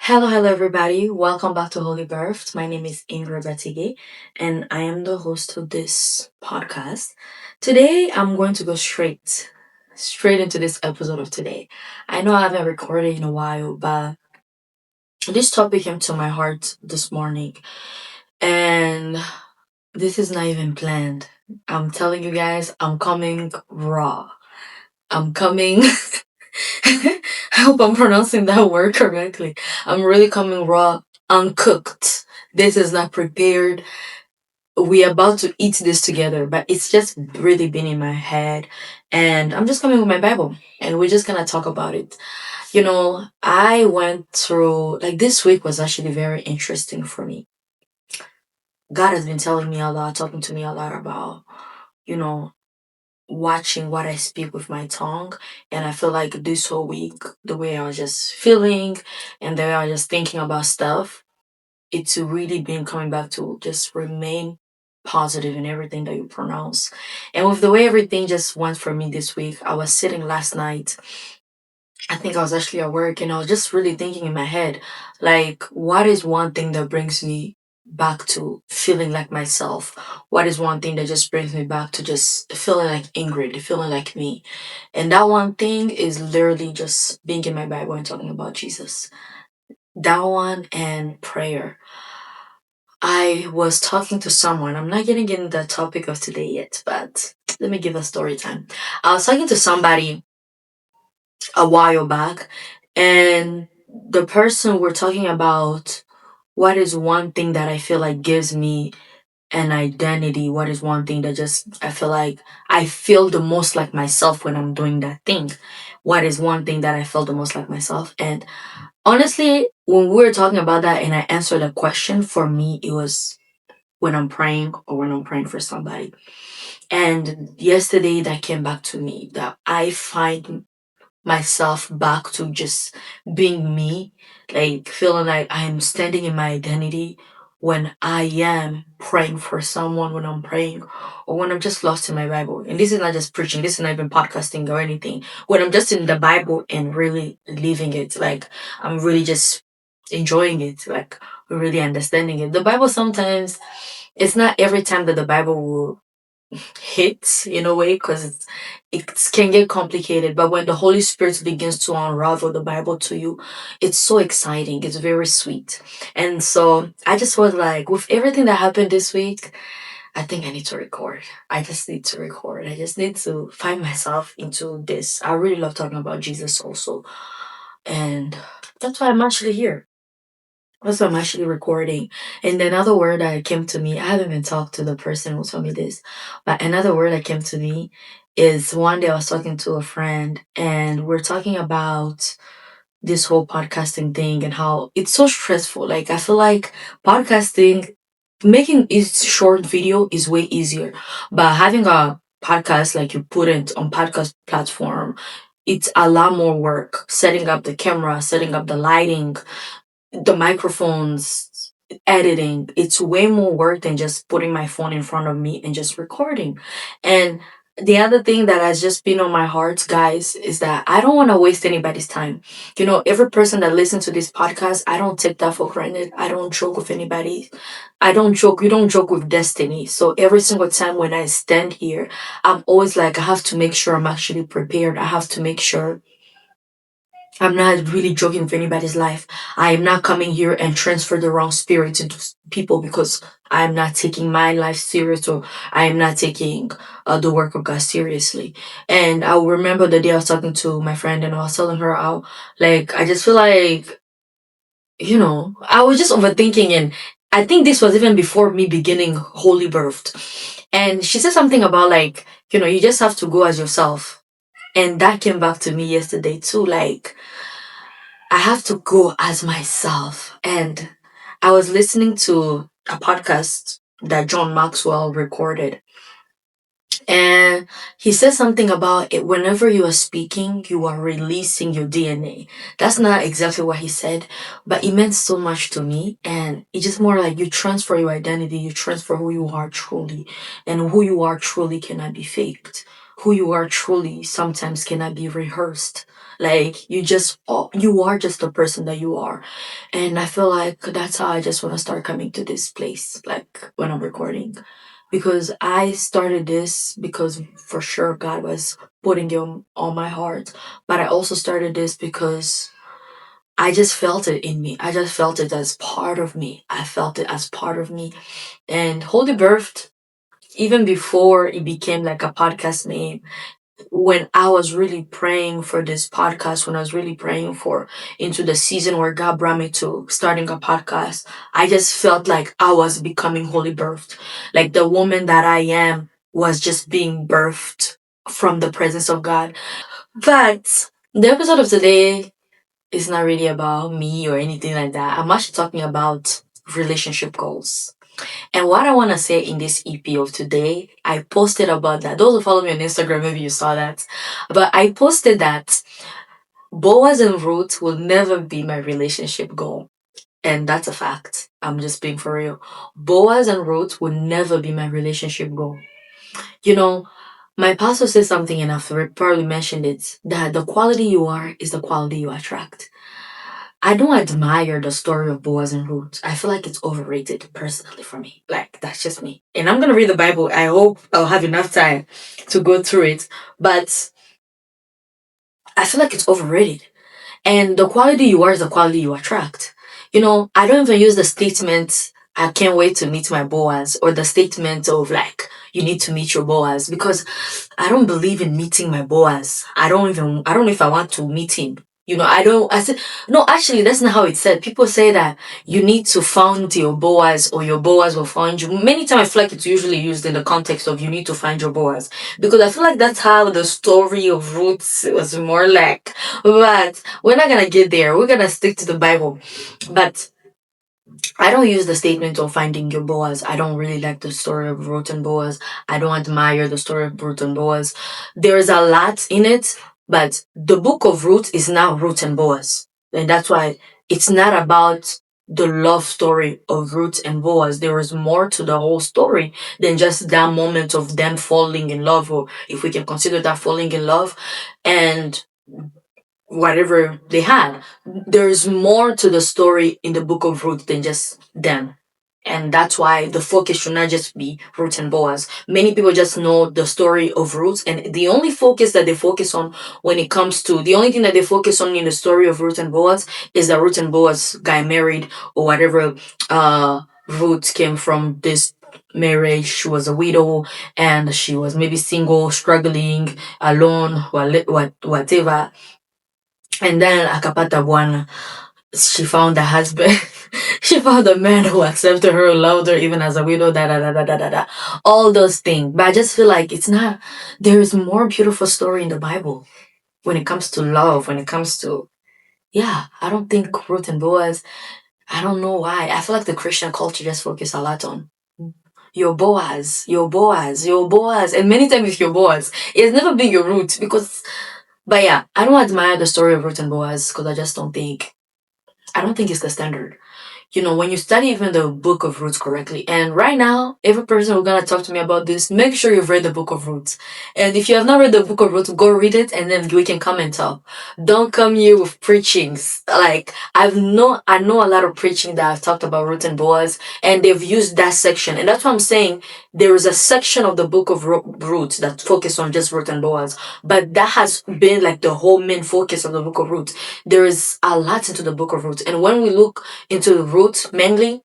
Hello, everybody. Welcome back to HolyBirthed. My name is Ingrid Batige, and I am the host of this podcast. Today, I'm going to go straight into this episode of today. I know I haven't recorded in a while, but this topic came to my heart this morning, and this is not even planned. I'm telling you guys, I'm coming raw. I'm coming. I hope I'm pronouncing that word correctly. I'm really coming raw, uncooked. This is not prepared. We're about to eat this together, but it's just really been in my head. And I'm just coming with my Bible and we're just gonna talk about it. I went through, like, this week was actually very interesting for me. God has been telling me a lot, talking to me a lot about, you know, watching what I speak with my tongue. And I feel like this whole week, the way I was just feeling and the way I was just thinking about stuff, it's really been coming back to just remain positive in everything that you pronounce. And with the way everything just went for me this week, I was sitting last night. I think I was actually at work and I was just really thinking in my head, like, what is one thing that brings me back to feeling like myself? What is one thing that just brings me back to just feeling like Ingrid, feeling like me? And that one thing is literally just being in my Bible and talking about Jesus. That one and prayer. I was talking to someone. I'm not getting into the topic of today yet, but let me give a story time. I was talking to somebody a while back, and the person we're talking about, what is one thing that I feel like gives me an identity? What is one thing that just I feel like I feel the most like myself when I'm doing that thing? What is one thing that I feel the most like myself? And honestly, when we were talking about that and I answered the question, for me, it was when I'm praying or when I'm praying for somebody. And yesterday that came back to me that I find myself back to just being me, like feeling like I'm standing in my identity when I am praying for someone, when I'm praying, or when I'm just lost in my Bible. And this is not just preaching, this is not even podcasting or anything. When I'm just in the Bible and really living it, like I'm really just enjoying it, like really understanding it. The Bible sometimes, it's not every time that the Bible will hits in a way because it can get complicated, but when the Holy Spirit begins to unravel the Bible to you, it's so exciting, it's very sweet. And so I just was like, with everything that happened this week, I think I need to record. I just need to record. I just need to find myself into this. I really love talking about Jesus also, and that's why I'm actually here. That's why I'm actually recording. And another word that came to me, I haven't even talked to the person who told me this, but another word that came to me is one day I was talking to a friend and we're talking about this whole podcasting thing and how it's so stressful. Like, I feel like podcasting, making it short video is way easier, but having a podcast, like you put it on podcast platform, it's a lot more work. Setting up the camera, setting up the lighting, the microphones, editing, it's way more work than just putting my phone in front of me and just recording. And the other thing that has just been on my heart, guys, is that I don't want to waste anybody's time. Every person that listens to this podcast, I don't take that for granted. I don't joke with anybody. I don't joke. You don't joke with destiny. So every single time when I stand here, I'm always like, I have to make sure I'm actually prepared. I have to make sure I'm not really joking with anybody's life. I am not coming here and transfer the wrong spirit into people because I am not taking my life serious, or I am not taking the work of God seriously. And I will remember the day I was talking to my friend and I was telling her how, like, I just feel like, I was just overthinking. And I think this was even before me beginning Holy Birthed. And she said something about, like, you just have to go as yourself. And that came back to me yesterday too. Like, I have to go as myself. And I was listening to a podcast that John Maxwell recorded. And he said something about it. Whenever you are speaking, you are releasing your DNA. That's not exactly what he said, but it meant so much to me. And it's just more like you transfer your identity, you transfer who you are truly. And who you are truly cannot be faked. Who you are truly sometimes cannot be rehearsed. Like you are just the person that you are. And I feel like that's how I just want to start coming to this place, like when I'm recording. Because I started this because for sure God was putting it on my heart. But I also started this because I just felt it in me. I just felt it as part of me. I felt it as part of me. And Holy Birthed, even before it became like a podcast name, when I was really praying for this podcast, when I was really praying for into the season where God brought me to starting a podcast, I just felt like I was becoming Holy Birthed. Like the woman that I am was just being birthed from the presence of God. But the episode of today is not really about me or anything like that. I'm actually talking about relationship goals. And what I want to say in this EP of today, I posted about that. Those who follow me on Instagram, maybe you saw that. But I posted that Boaz and Ruth will never be my relationship goal. And that's a fact. I'm just being for real. Boaz and Ruth will never be my relationship goal. You know, my pastor said something, and I've probably mentioned it, that the quality you are is the quality you attract. I don't admire the story of Boaz and Ruth. I feel like it's overrated personally for me. Like, that's just me. And I'm going to read the Bible. I hope I'll have enough time to go through it. But I feel like it's overrated. And the quality you are is the quality you attract. I don't even use the statement, I can't wait to meet my Boaz, or the statement of like, you need to meet your Boaz, because I don't believe in meeting my Boaz. I don't know if I want to meet him. I said, no, actually, that's not how it's said. People say that you need to find your Boaz or your Boaz will find you. Many times I feel like it's usually used in the context of you need to find your Boaz. Because I feel like that's how the story of Ruth was more like. But we're not gonna get there. We're gonna stick to the Bible. But I don't use the statement of finding your Boaz. I don't really like the story of Ruth and Boaz. I don't admire the story of Ruth and Boaz. There's a lot in it, but the book of Ruth is now Ruth and Boaz. And that's why it's not about the love story of Ruth and Boaz. There is more to the whole story than just that moment of them falling in love, or if we can consider that falling in love. And whatever they had. There's more to the story in the book of Ruth than just them. And that's why the focus should not just be Ruth and Boaz. Many people just know the story of Ruth, and the only focus that they focus on when it comes to the only thing that they focus on in the story of Ruth and Boaz is that Ruth and Boaz got married or whatever. Ruth came from this marriage. She was a widow and she was maybe single, struggling, alone, whatever. And then akapata bwana, she found a husband. She found a man who accepted her, loved her, even as a widow, da da da da da da da. All those things. But I just feel like it's not, there is more beautiful story in the Bible when it comes to love, when it comes to, yeah, I don't think Ruth and Boaz, I don't know why. I feel like the Christian culture just focus a lot on your Boaz, your Boaz, your Boaz. And many times with your Boaz, it's never been your root because, but yeah, I don't admire the story of Ruth and Boaz because I don't think it's the standard. When you study even the book of Ruth correctly, and right now, every person who's gonna talk to me about this, make sure you've read the book of Ruth. And if you have not read the book of Ruth, go read it and then we can come and talk. Don't come here with preachings. Like, I know a lot of preaching that have talked about Ruth and Boaz, and they've used that section. And that's what I'm saying. There is a section of the book of Ruth that focus on just Ruth and Boaz. But that has been like the whole main focus of the book of Ruth. There is a lot into the book of Ruth. And when we look into Ruth, mainly,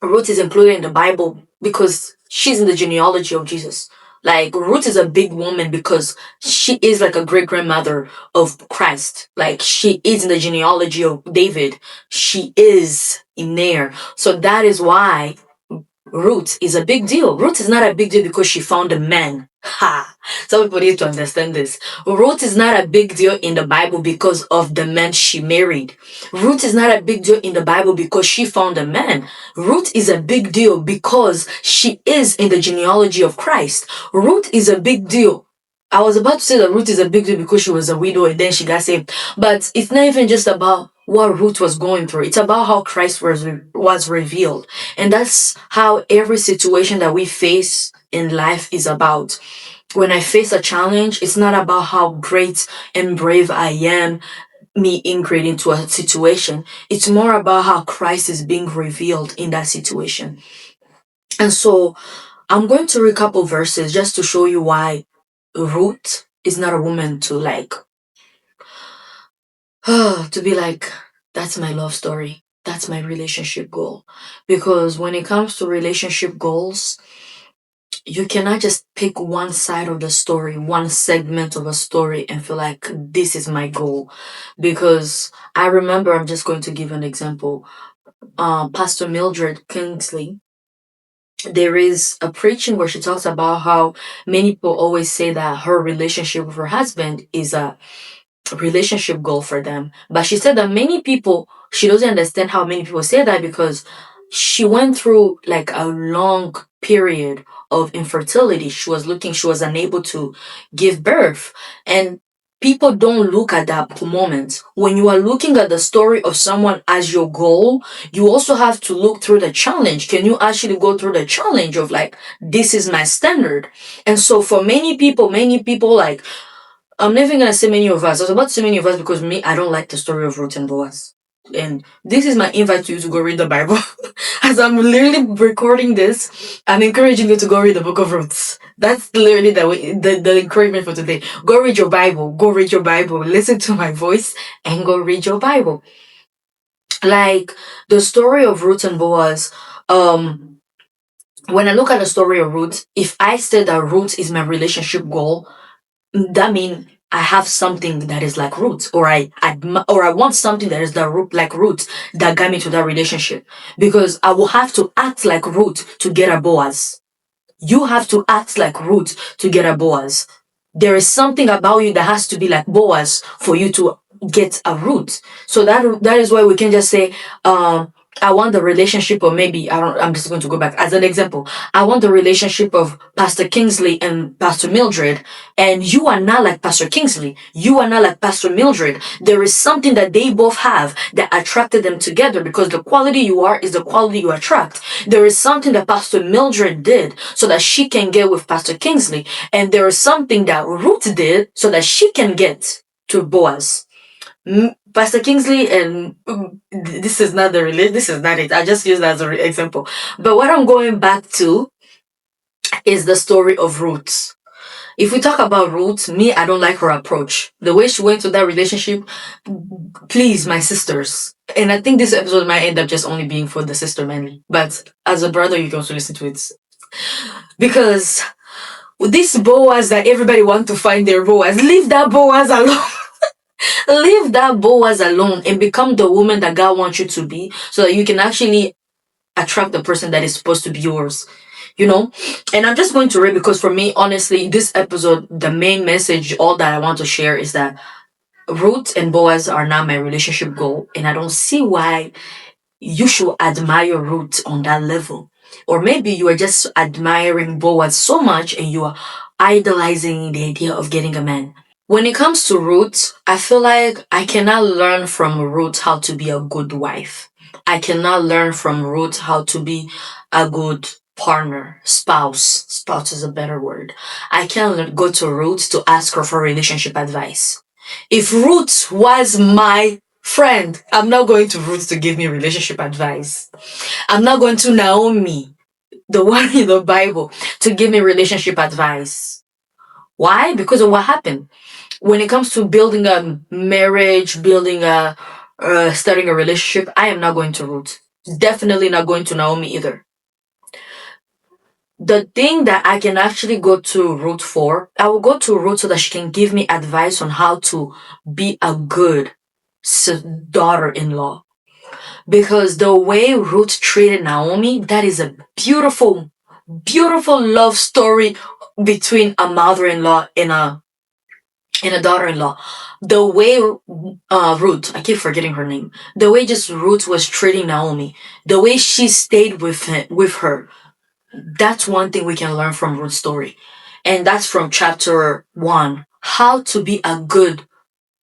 Ruth is included in the Bible because she's in the genealogy of Jesus. Like, Ruth is a big woman because she is like a great grandmother of Christ. Like, she is in the genealogy of David. She is in there. So that is why Ruth is a big deal. Ruth is not a big deal because she found a man. Ha! Some people need to understand this. Ruth is not a big deal in the Bible because of the man she married. Ruth is not a big deal in the Bible because she found a man. Ruth is a big deal because she is in the genealogy of Christ. Ruth is a big deal. I was about to say that Ruth is a big deal because she was a widow and then she got saved. But it's not even just about what Ruth was going through. It's about how Christ was revealed. And that's how every situation that we face in life is about. when I face a challenge, it's not about how great and brave I am, me integrating into a situation. It's more about how Christ is being revealed in that situation. And so I'm going to read a couple verses just to show you why Ruth is not a woman to like, to be like, that's my love story. That's my relationship goal. Because when it comes to relationship goals, you cannot just pick one side of the story, one segment of a story, and feel like this is my goal. Because I remember, I'm just going to give an example. Pastor Mildred Kingsley, there is a preaching where she talks about how many people always say that her relationship with her husband is a relationship goal for them. But she said that many people, she doesn't understand how many people say that because she went through like a long period of infertility. She was unable to give birth. And people don't look at that moment. When you are looking at the story of someone as your goal, you also have to look through the challenge. Can you actually go through the challenge of like, this is my standard? And so for many people like, I'm never gonna say many of us. I was about to say many of us because me, I don't like the story of Ruth and Boaz. And this is my invite to you to go read the Bible. As I'm literally recording this, I'm encouraging you to go read the book of Ruth. That's literally the encouragement for today. Go read your Bible. Go read your Bible. Listen to my voice and go read your Bible. Like the story of Ruth and Boaz, when I look at the story of Ruth, if I said that Ruth is my relationship goal, that means I have something that is like roots, or I want something that is the root like roots that got me to that relationship. Because I will have to act like root to get a Boaz. You have to act like Ruth to get a Boaz. There is something about you that has to be like Boaz for you to get a root. So that is why we can just say, I want the relationship, or maybe I'm just going to go back as an example. I want the relationship of Pastor Kingsley and Pastor Mildred, and you are not like Pastor Kingsley. You are not like Pastor Mildred. There is something that they both have that attracted them together, because the quality you are is the quality you attract. There is something that Pastor Mildred did so that she can get with Pastor Kingsley, and there is something that Ruth did so that she can get to Boaz. Pastor Kingsley and this is not this is not it. I just use that as an example. But what I'm going back to is the story of Ruth. If we talk about Ruth, me, I don't like her approach. The way she went to that relationship, please, my sisters. And I think this episode might end up just only being for the sister mainly. But as a brother, you can also listen to it. Because this Boaz that everybody wants to find their Boaz, leave that Boaz alone. Leave that Boaz alone and become the woman that God wants you to be, so that you can actually attract the person that is supposed to be yours. You know? And I'm just going to read, because for me, honestly, this episode, the main message, all that I want to share is that Ruth and Boaz are not my relationship goal. And I don't see why you should admire Ruth on that level. Or maybe you are just admiring Boaz so much and you are idolizing the idea of getting a man. When it comes to Ruth, I feel like I cannot learn from Ruth how to be a good wife. I cannot learn from Ruth how to be a good partner, spouse. Spouse is a better word. I can't go to Ruth to ask her for relationship advice. If Ruth was my friend, I'm not going to Ruth to give me relationship advice. I'm not going to Naomi, the one in the Bible, to give me relationship advice. Why? Because of what happened. When it comes to building a marriage, starting a relationship, I am not going to Ruth. Definitely not going to Naomi either. The thing that I can actually go to Ruth for, I will go to Ruth so that she can give me advice on how to be a good daughter-in-law. Because the way Ruth treated Naomi, that is a beautiful, beautiful love story between a mother-in-law and a daughter-in-law. The way Ruth, I keep forgetting her name. The way just Ruth was treating Naomi, the way she stayed with her. That's one thing we can learn from Ruth's story, and that's from chapter 1. How to be a good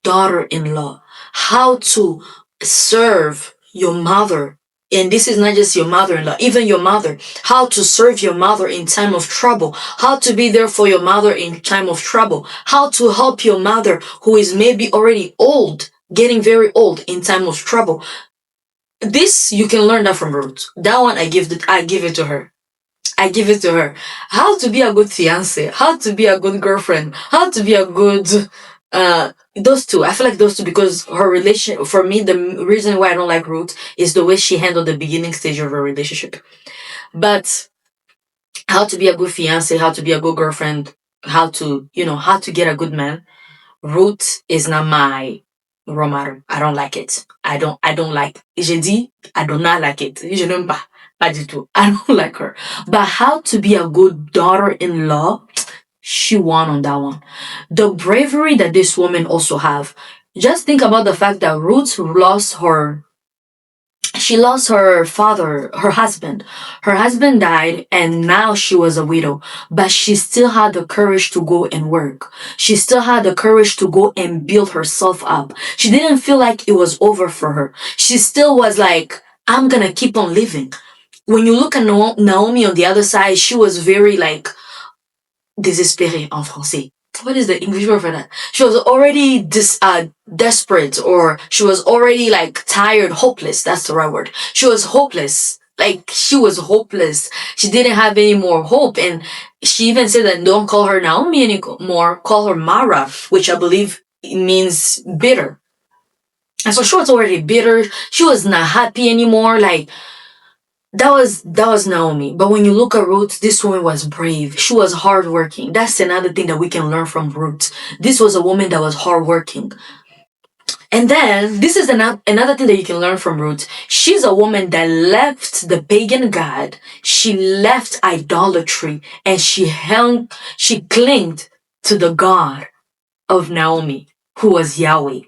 daughter-in-law. How to serve your mother And this is not just your mother-in-law, even your mother. How to serve your mother in time of trouble. How to be there for your mother in time of trouble. How to help your mother who is maybe already old, getting very old in time of trouble. This, you can learn that from Ruth. That one, I give it to her. I give it to her. How to be a good fiance, how to be a good girlfriend, how to be a good, those two. I feel like those two because her relation, for me, the reason why I don't like Ruth is the way she handled the beginning stage of her relationship. But how to be a good fiance, how to be a good girlfriend, how to get a good man. Ruth is not my role model. I don't like it. I don't like. J'ai dit, I do not like it. Je n'aime pas. Pas du tout. I don't like her. But how to be a good daughter-in-law, she won on that one. The bravery that this woman also have. Just think about the fact that Ruth lost her she lost her father, her husband. Her husband died and now she was a widow, but she still had the courage to go and work. She still had the courage to go and build herself up. She didn't feel like it was over for her. She still was like, I'm gonna keep on living. When you look at Naomi on the other side, she was very like désespérée en français. What is the English word for that? She was already desperate, or she was already like tired, hopeless. That's the right word. She was hopeless. Like she was hopeless. She didn't have any more hope. And she even said that don't call her Naomi anymore, call her Mara, which I believe means bitter. And so she was already bitter. She was not happy anymore. Like that was Naomi. But when you look at Ruth, this woman was brave. She was hardworking. That's another thing that we can learn from Ruth. This was a woman that was hardworking. And then this is another thing that you can learn from Ruth. She's a woman that left the pagan god. She left idolatry and she clinged to the God of Naomi, who was Yahweh.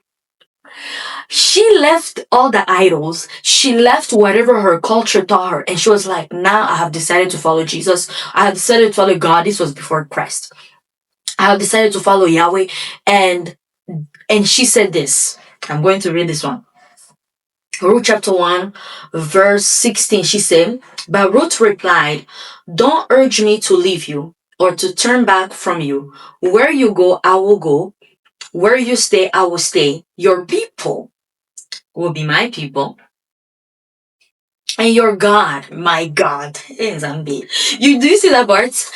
She left all the idols. She left whatever her culture taught her. And she was like, now I have decided to follow Jesus. I have decided to follow God. This was before Christ. I have decided to follow Yahweh. And she said this. I'm going to read this one. Ruth chapter 1, verse 16. She said, but Ruth replied, don't urge me to leave you or to turn back from you. Where you go, I will go. Where you stay, I will stay. Your people will be my people, and your God, my God. Do you see that part?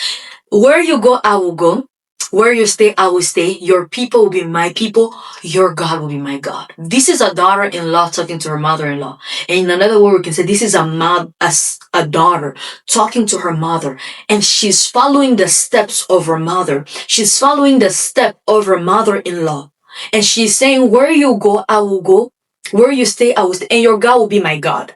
Where you go, I will go. Where you stay, I will stay. Your people will be my people. Your God will be my God. This is a daughter-in-law talking to her mother-in-law. And in another word, we can say this is a daughter talking to her mother. And she's following the steps of her mother. She's following the step of her mother-in-law. And she's saying, where you go, I will go. Where you stay, I will stay. And your God will be my God.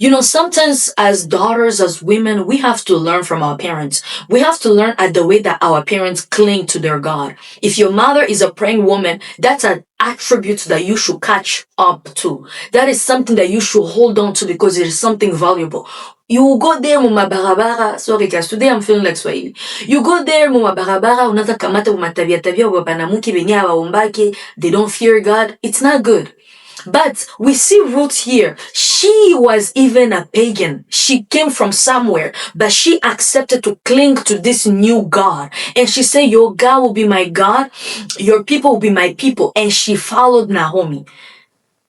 You know, sometimes as daughters, as women, we have to learn from our parents. We have to learn at the way that our parents cling to their God. If your mother is a praying woman, that's an attribute that you should catch up to. That is something that you should hold on to because it is something valuable. You go there muma barabara, sorry guys, today I'm feeling like Swahili. You go there muma barabara, unaza kamata tabia wabanamuki benye waombake, they don't fear God. It's not good. But we see Ruth here. She was even a pagan. She came from somewhere, but she accepted to cling to this new God. And she said, your God will be my God. Your people will be my people. And she followed Naomi.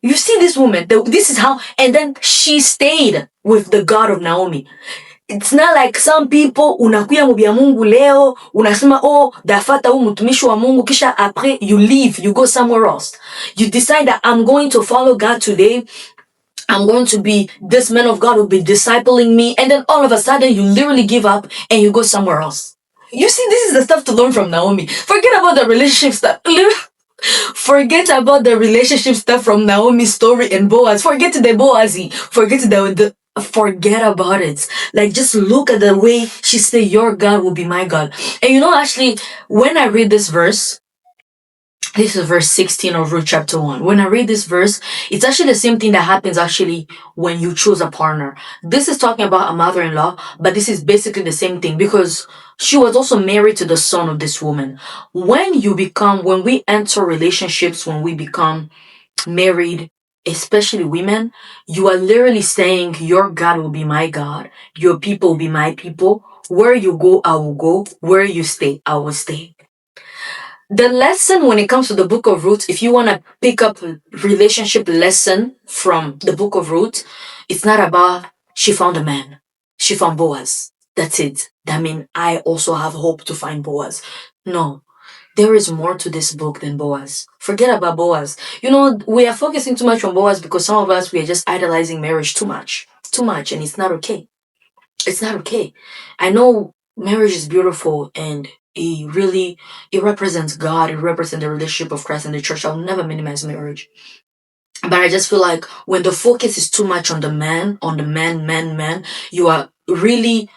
You see this woman, this is how, and then she stayed with the God of Naomi. It's not like some people unakuya mubia Mungu leo, unasema oh, dafata huu mtumishi wa Mungu, kisha après you leave, you go somewhere else. You decide that I'm going to follow God today. I'm going to be, this man of God will be discipling me. And then all of a sudden you literally give up and you go somewhere else. You see, this is the stuff to learn from Naomi. Forget about the relationship stuff. Forget about the relationship stuff from Naomi's story and Boaz. Forget the Boazi. Forget about it. Like, just look at the way she said, your God will be my God. And you know, actually, when I read this verse, this is verse 16 of Ruth chapter 1. When I read this verse, it's actually the same thing that happens actually when you choose a partner. This is talking about a mother-in-law, but this is basically the same thing because she was also married to the son of this woman. When we enter relationships, when we become married, especially women, you are literally saying your God will be my God, your people will be my people. Where you go, I will go. Where you stay, I will stay. The lesson when it comes to the book of Ruth, if you want to pick up a relationship lesson from the book of Ruth, it's not about she found a man. She found Boaz. That's it. That means I also have hope to find Boaz. No, there is more to this book than Boaz. Forget about Boaz. You know, we are focusing too much on Boaz because some of us, we are just idolizing marriage too much. Too much, and it's not okay. It's not okay. I know marriage is beautiful and it represents God, it represents the relationship of Christ and the church. I'll never minimize marriage. But I just feel like when the focus is too much on the man, man, you are really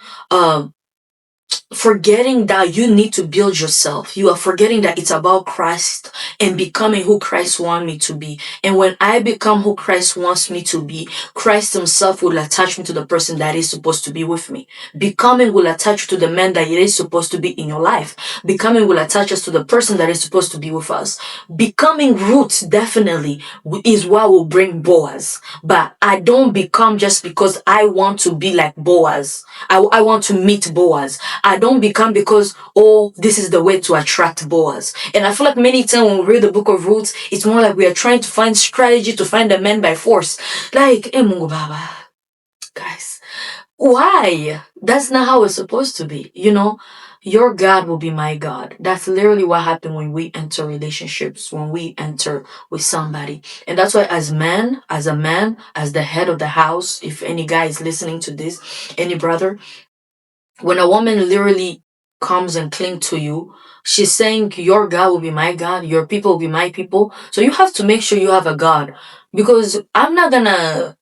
forgetting that you need to build yourself. You are forgetting that it's about Christ and becoming who Christ wants me to be. And when I become who Christ wants me to be, Christ himself will attach me to the person that is supposed to be with me. Becoming will attach you to the man that it is supposed to be in your life. Becoming will attach us to the person that is supposed to be with us. Becoming roots definitely is what will bring Boaz. But I don't become just because I want to be like Boaz. I want to meet Boaz. I don't become because, oh, this is the way to attract Boaz. And I feel like many times when we read the book of Ruth, it's more like we are trying to find strategy to find a man by force. Like, Mungu Baba, guys, why? That's not how it's supposed to be. You know, your God will be my God. That's literally what happened when we enter relationships, when we enter with somebody. And that's why as a man, as the head of the house, if any guy is listening to this, any brother, when a woman literally comes and clings to you, she's saying your God will be my God, your people will be my people. So you have to make sure you have a God. Because I'm not gonna,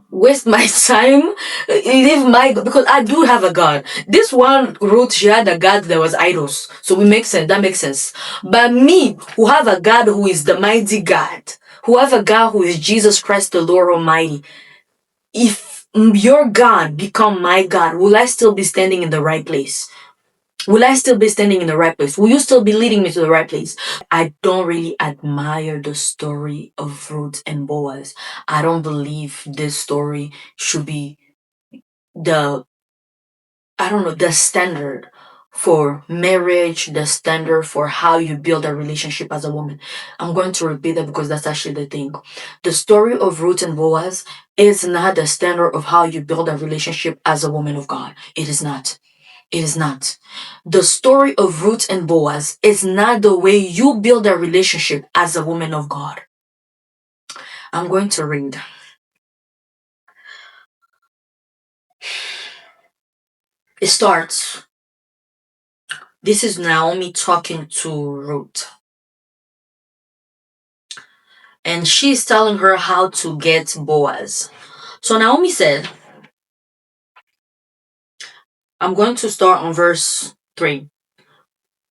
waste my time, leave my, because I do have a God. This one Ruth, she had a God that was idols. So it makes sense, that makes sense. But me, who have a God who is the mighty God, who have a God who is Jesus Christ, the Lord Almighty, if your God become my God, will I still be standing in the right place? Will I still be standing in the right place? Will you still be leading me to the right place? I don't really admire the story of Ruth and Boaz. I don't believe this story should be the, I don't know, the standard for marriage, the standard for how you build a relationship as a woman. I'm going to repeat that because that's actually the thing. The story of Ruth and Boaz is not the standard of how you build a relationship as a woman of God. It is not. It is not. The story of Ruth and Boaz is not the way you build a relationship as a woman of God. I'm going to read. It starts. This is Naomi talking to Ruth. And she's telling her how to get Boaz. So Naomi said, I'm going to start on verse 3.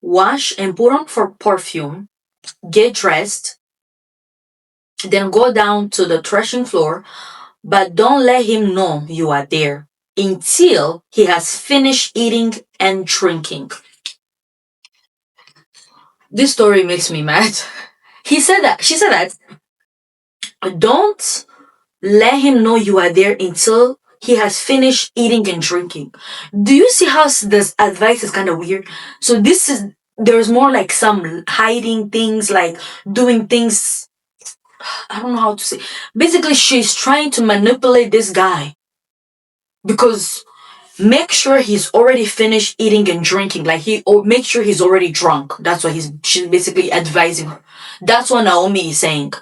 Wash and put on for perfume, get dressed, then go down to the threshing floor, but don't let him know you are there until he has finished eating and drinking. This story makes me mad. She said that, don't let him know you are there until he has finished eating and drinking. Do you see how this advice is kind of weird? So there's more like some hiding things, like doing things. I don't know how to say. Basically, she's trying to manipulate this guy because make sure he's already finished eating and drinking. Like make sure he's already drunk. That's what she's basically advising her. That's what Naomi is saying.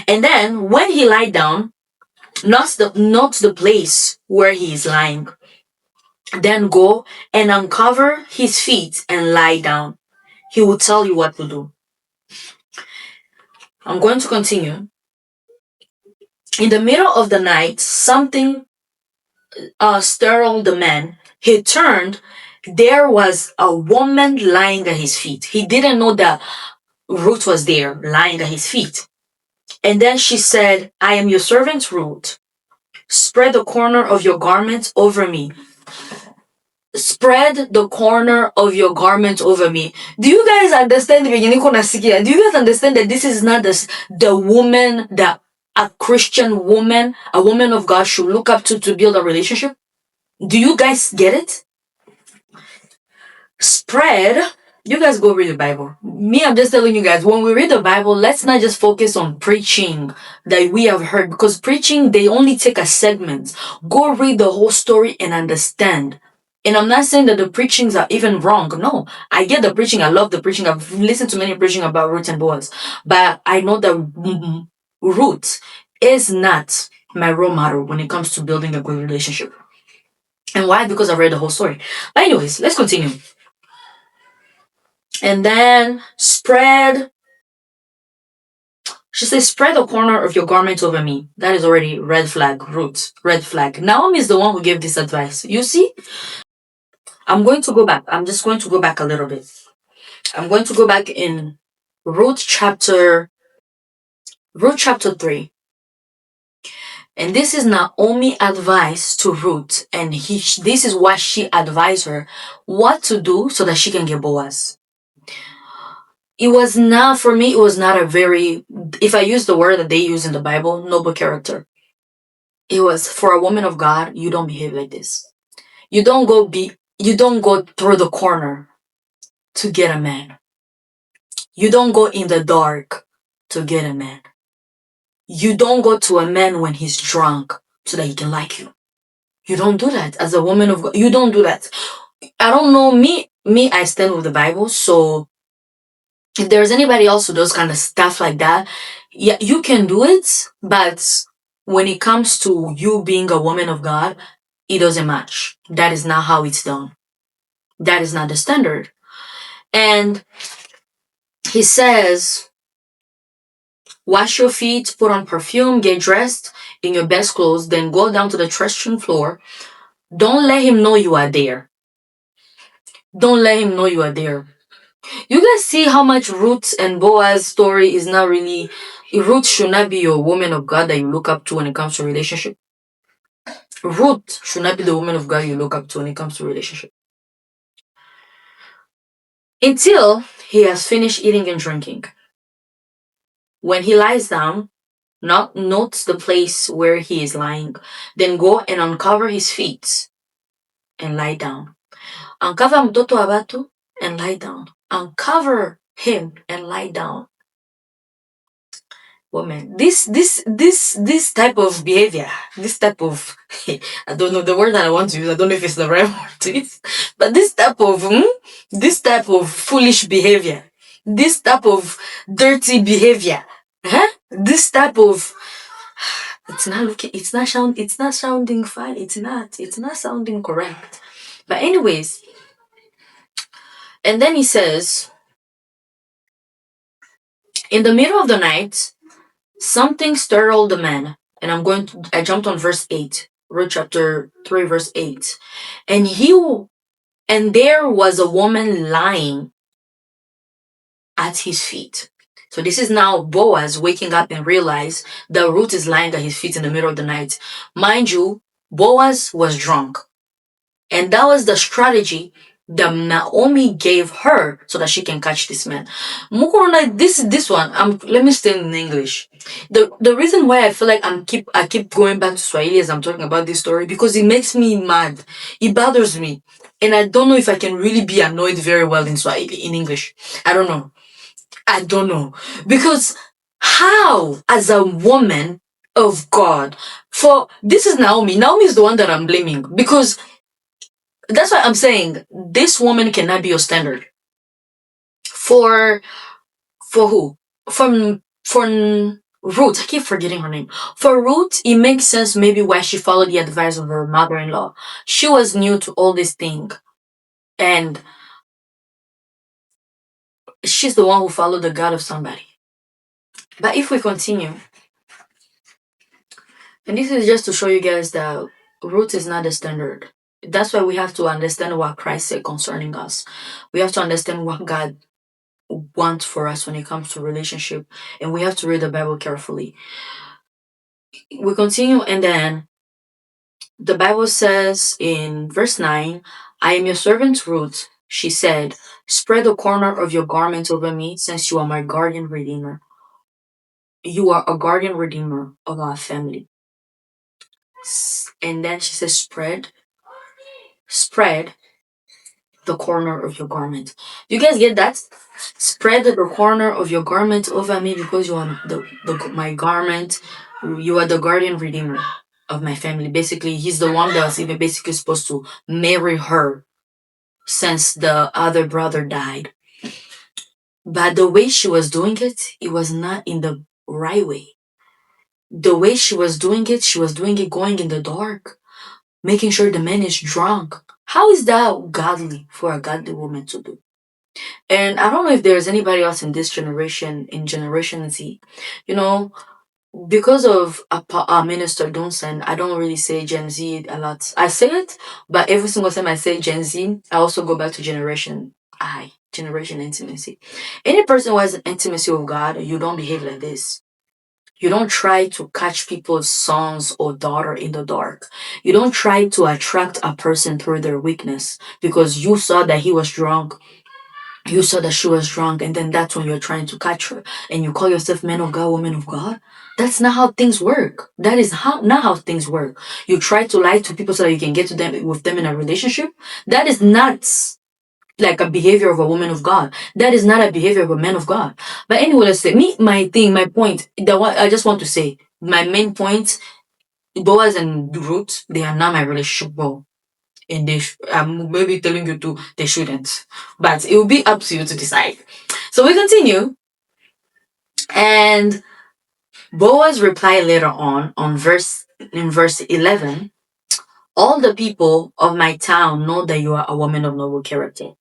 And then when he lied down, not the place where he is lying. Then go and uncover his feet and lie down. He will tell you what to do. I'm going to continue. In the middle of the night, something startled the man. He turned. There was a woman lying at his feet. He didn't know that Ruth was there, lying at his feet. And then she said, I am your servant Ruth. Spread the corner of your garment over me. Spread the corner of your garment over me. Do you guys understand? Do you guys understand that this is not the woman that a Christian woman, a woman of God should look up to build a relationship? Do you guys get it? Spread. You guys go read the Bible. Me, I'm just telling you guys, when we read the Bible, let's not just focus on preaching that we have heard, because preaching, they only take a segment. Go read the whole story and understand. And I'm not saying that the preachings are even wrong. No, I get the preaching. I love the preaching. I've listened to many preaching about Ruth and Boaz. But I know that Ruth is not my role model when it comes to building a good relationship. And why? Because I've read the whole story. But anyways, let's continue. And then spread. She says, spread the corner of your garment over me. That is already red flag, Ruth. Red flag. Naomi is the one who gave this advice. You see? I'm going to go back. I'm just going to go back a little bit. I'm going to go back in Ruth chapter 3. And this is Naomi advice to Ruth. And this is what she advised her what to do so that she can get Boaz. It was not, for me, it was not a very, if I use the word that they use in the Bible, noble character. It was, for a woman of God, you don't behave like this. You don't go through the corner to get a man. You don't go in the dark to get a man. You don't go to a man when he's drunk so that he can like you. You don't do that as a woman of God. You don't do that. I don't know, me, I stand with the Bible, so if there's anybody else who does kind of stuff like that, yeah, you can do it, but when it comes to you being a woman of God, it doesn't match. That is not how it's done. That is not the standard. And he says, wash your feet, put on perfume, get dressed in your best clothes, then go down to the threshing floor. Don't let him know you are there. Don't let him know you are there. You guys see how much Ruth and Boaz story is not really. Ruth should not be your woman of God that you look up to when it comes to relationship. Ruth should not be the woman of God you look up to when it comes to relationship. Until he has finished eating and drinking. When he lies down, notes the place where he is lying, then go and uncover his feet and lie down. Uncover mtoto wa watu and lie down. Uncover him and lie down. Woman, this type of behavior, this type of I don't know the word that I want to use. I don't know if it's the right word to use, but this type of foolish behavior, this type of dirty behavior, huh? This type of it's not sounding fine. It's not sounding correct. But anyways, and then he says, in the middle of the night, something startled the man. And I jumped on verse 8, Ruth chapter 3, verse 8. And there was a woman lying at his feet. So this is now Boaz waking up and realize that Ruth is lying at his feet in the middle of the night. Mind you, Boaz was drunk. And that was the strategy that Naomi gave her so that she can catch this man. Mukorona, this one, let me stay in English. The reason why I feel like I keep going back to Swahili as I'm talking about this story, because it makes me mad. It bothers me. And I don't know if I can really be annoyed very well in Swahili, in English. I don't know. Because how, as a woman of God, this is Naomi. Naomi is the one that I'm blaming, because that's why I'm saying this woman cannot be your standard. For who? For Ruth, I keep forgetting her name. For Ruth, it makes sense maybe why she followed the advice of her mother-in-law. She was new to all this thing, and she's the one who followed the God of somebody. But if we continue, and this is just to show you guys that Ruth is not the standard. That's why we have to understand what Christ said concerning us. We have to understand what God wants for us when it comes to relationship, and we have to read the Bible carefully. We continue, and then the Bible says in verse 9, I am your servant Ruth. She said, spread the corner of your garment over me, since you are my guardian redeemer. You are a guardian redeemer of our family. And then she says, spread the corner of your garment. You guys get that? Spread the corner of your garment over me because you are my garment. You are the guardian redeemer of my family. Basically, he's the one that was even basically supposed to marry her since the other brother died. But the way she was doing it, it was not in the right way. The way she was doing it going in the dark, making sure the man is drunk. How is that godly for a godly woman to do? And I don't know if there's anybody else in this generation, in Generation Z, you know, because of Minister Dunson, I don't really say Gen Z a lot. I say it, but every single time I say Gen Z, I also go back to Generation Intimacy. Any person who has an intimacy with God, you don't behave like this. You don't try to catch people's sons or daughter in the dark. You don't try to attract a person through their weakness because you saw that he was drunk, you saw that she was drunk, and then that's when you're trying to catch her and you call yourself man of God, woman of God. That's not how things work. That is not how things work. You try to lie to people so that you can get to them with them in a relationship. That is not like a behavior of a woman of God. That is not a behavior of a man of God. But anyway, let's say my point, the one I just want to say, my main point, Boaz and Ruth, they are not my relationship goal. And I'm maybe telling you to they shouldn't. But it will be up to you to decide. So we continue. And Boaz replied later on verse 11, all the people of my town know that you are a woman of noble character.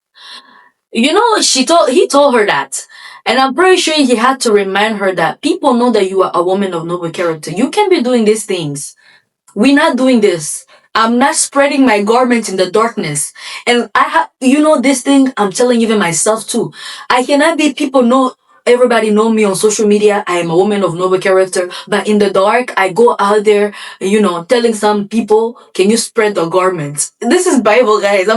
You know, he told her that. And I'm pretty sure he had to remind her that people know that you are a woman of noble character. You can be doing these things. We're not doing this. I'm not spreading my garment in the darkness. And this thing, I'm telling even myself too. I cannot be people know everybody know me on social media. I am a woman of noble character, but in the dark, I go out there, telling some people, can you spread the garment? This is Bible, guys.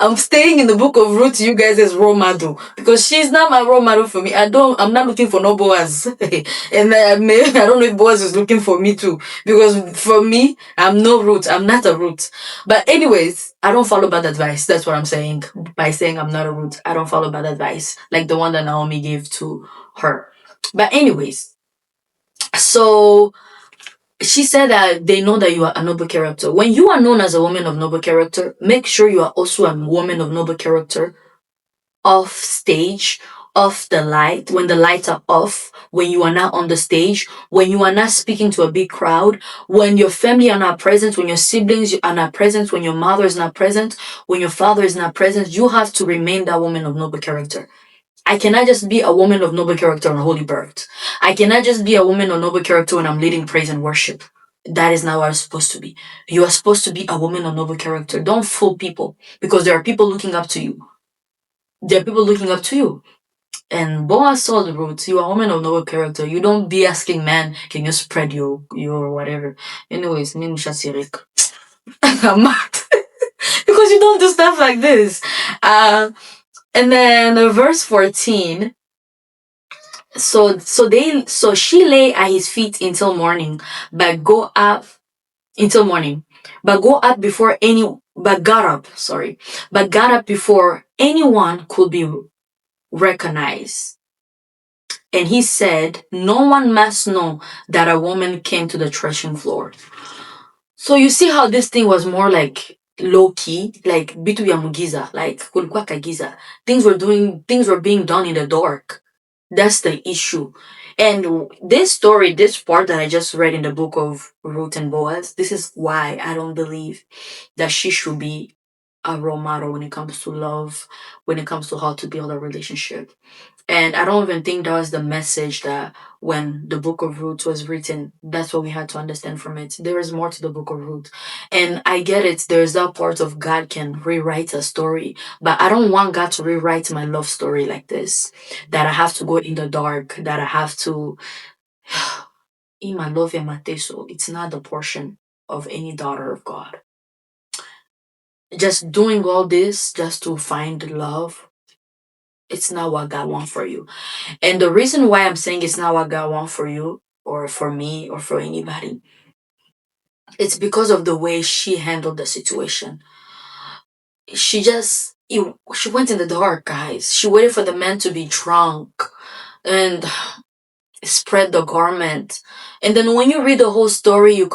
I'm staying in the book of Ruth, you guys as role model because she's not my role model for me. I'm not looking for no Boaz. And I don't know if Boaz is looking for me too because for me, I'm no Ruth. I'm not a Ruth. But anyways, I don't follow bad advice. That's what I'm saying by saying I'm not a Ruth. I don't follow bad advice like the one that Naomi gave to her. But anyways, so she said that they know that you are a noble character. When you are known as a woman of noble character, make sure you are also a woman of noble character off stage, off the light, when the lights are off, when you are not on the stage, when you are not speaking to a big crowd, when your family are not present, when your siblings are not present, when your mother is not present, when your father is not present, you have to remain that woman of noble character. I cannot just be a woman of noble character on HolyBirthed. I cannot just be a woman of noble character when I'm leading praise and worship. That is not what I'm supposed to be. You are supposed to be a woman of noble character. Don't fool people because there are people looking up to you. There are people looking up to you. And Boaz saw the roots. You are a woman of noble character. You don't be asking man, can you spread your whatever. Anyways, me Sirik. I'm mad. Because you don't do stuff like this. And then verse 14. So she lay at his feet until morning, but go up until morning, but go up before any but got up, sorry, but got up before anyone could be recognized. And he said, no one must know that a woman came to the threshing floor. So you see how this thing was more like low key, like bitu ya mugiza, like kulikuwa kagiza. Things were being done in the dark. That's the issue. And this story, this part that I just read in the book of Ruth and Boaz, this is why I don't believe that she should be a role model when it comes to love, when it comes to how to build a relationship. And I don't even think that was the message that when the book of Ruth was written, that's what we had to understand from it. There is more to the book of Ruth. And I get it, there's that part of God can rewrite a story, but I don't want God to rewrite my love story like this. That I have to go in the dark, that I have to in my love and my teso. It's not the portion of any daughter of God. Just doing all this just to find love It's not what God wants for you. And the reason why I'm saying it's not what God wants for you or for me or for anybody, it's because of the way she handled the situation. She went in the dark, guys. She waited for the man to be drunk and spread the garment. And then when you read the whole story, you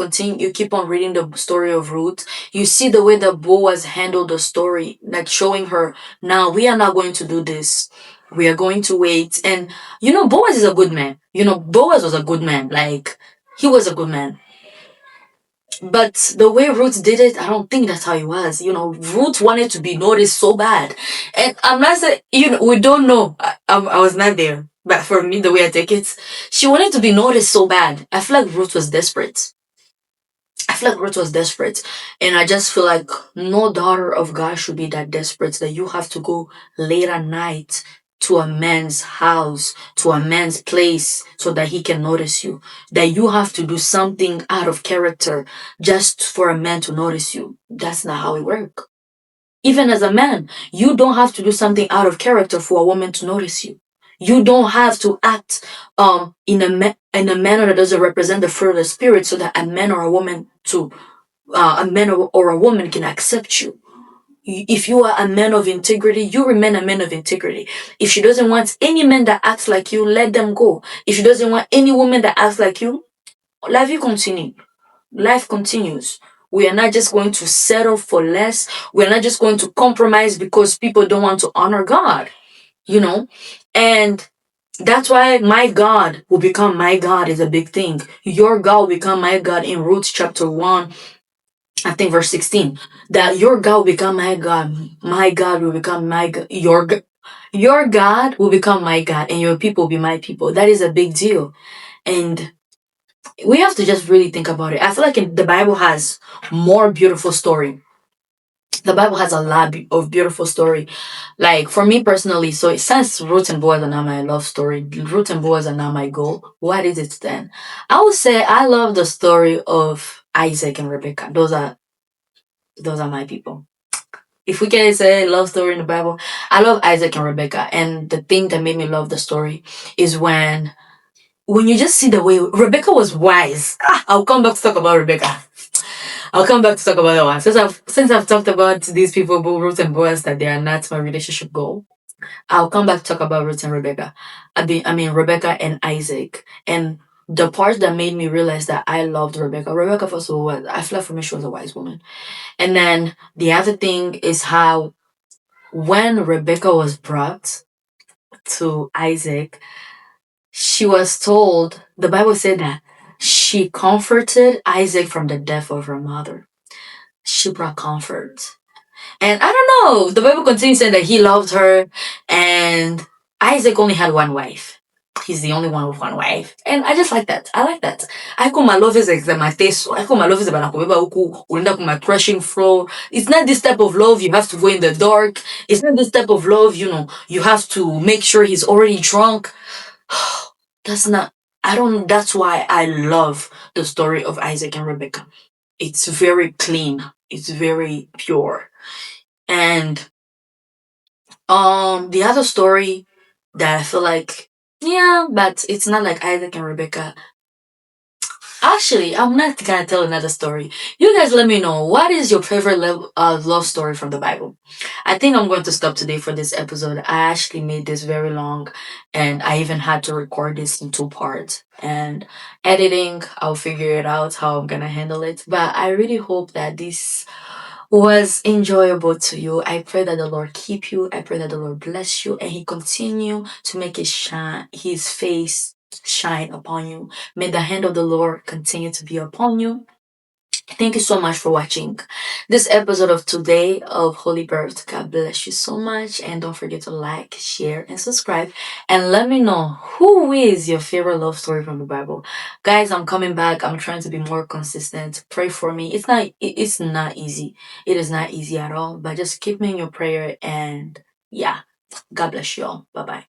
keep on reading the story of Ruth. You see the way that Boaz handled the story, like showing her, now we are not going to do this. We are going to wait. And Boaz is a good man. Boaz was a good man. Like, he was a good man. But the way Ruth did it, I don't think that's how it was. Ruth wanted to be noticed so bad. And I'm not saying, we don't know. I was not there. But for me, the way I take it, she wanted to be noticed so bad. I feel like Ruth was desperate. I feel like Ruth was desperate. And I just feel like no daughter of God should be that desperate that you have to go late at night to a man's house, to a man's place, so that he can notice you. That you have to do something out of character just for a man to notice you. That's not how it works. Even as a man, you don't have to do something out of character for a woman to notice you. You don't have to act in a manner that doesn't represent the fruit of the spirit, so that a man or a woman or a woman can accept you. If you are a man of integrity, you remain a man of integrity. If she doesn't want any man that acts like you, let them go. If she doesn't want any woman that acts like you, la vie continue. Life continues. We are not just going to settle for less. We're not just going to compromise because people don't want to honor God, you know? And that's why my God will become my God is a big thing. Your God will become my God in Ruth chapter 1, I think verse 16. That your God will become my God. My God will become my God. Your God will become my God and your people will be my people. That is a big deal. And we have to just really think about it. I feel like the Bible has more beautiful story. The Bible has a lot of beautiful story. Like for me personally, so since Ruth and Boaz are not my love story, Ruth and Boaz are not my goal. What is it then? I would say I love the story of Isaac and Rebecca. Those are my people. If we can say love story in the Bible, I love Isaac and Rebecca. And the thing that made me love the story is when you just see the way Rebecca was wise. I'll come back to talk about Rebecca. I'll come back to talk about that one. Since I've talked about these people, both Ruth and Boaz, that they are not my relationship goal. I'll come back to talk about Ruth and Rebecca. I mean Rebecca and Isaac. And the part that made me realize that I loved Rebecca. Rebecca, first of all, I feel like for me she was a wise woman. And then the other thing is how when Rebecca was brought to Isaac, she was told, the Bible said that she comforted Isaac from the death of her mother. She brought comfort. And I don't know, the Bible continues saying that he loved her, and Isaac only had one wife. He's the only one with one wife. And I just like that. I like that. I call my love is examateso. I call my love is about my crushing flow. It's not this type of love you have to go in the dark. It's not this type of love, you have to make sure he's already drunk. That's not, I don't, that's why I love the story of Isaac and Rebecca. It's very clean. It's very pure. And the other story that I feel like, yeah, but it's not like Isaac and Rebecca. Actually, I'm not gonna tell another story. You guys let me know, what is your favorite love story from the Bible? I think I'm going to stop today for this episode. I actually made this very long, and I even had to record this in two parts. And editing, I'll figure it out how I'm gonna handle it. But I really hope that this was enjoyable to you. I pray that the Lord keep you. I pray that the Lord bless you and He continue to make His face shine upon you. May the hand of the Lord continue to be upon you. Thank you so much for watching this episode of today of HolyBirthed. God bless you so much. And don't forget to like, share, and subscribe. And let me know, who is your favorite love story from the Bible. Guys, I'm coming back. I'm trying to be more consistent. Pray for me. It's not easy. It is not easy at all. But just keep me in your prayer. And yeah, God bless you all. Bye bye.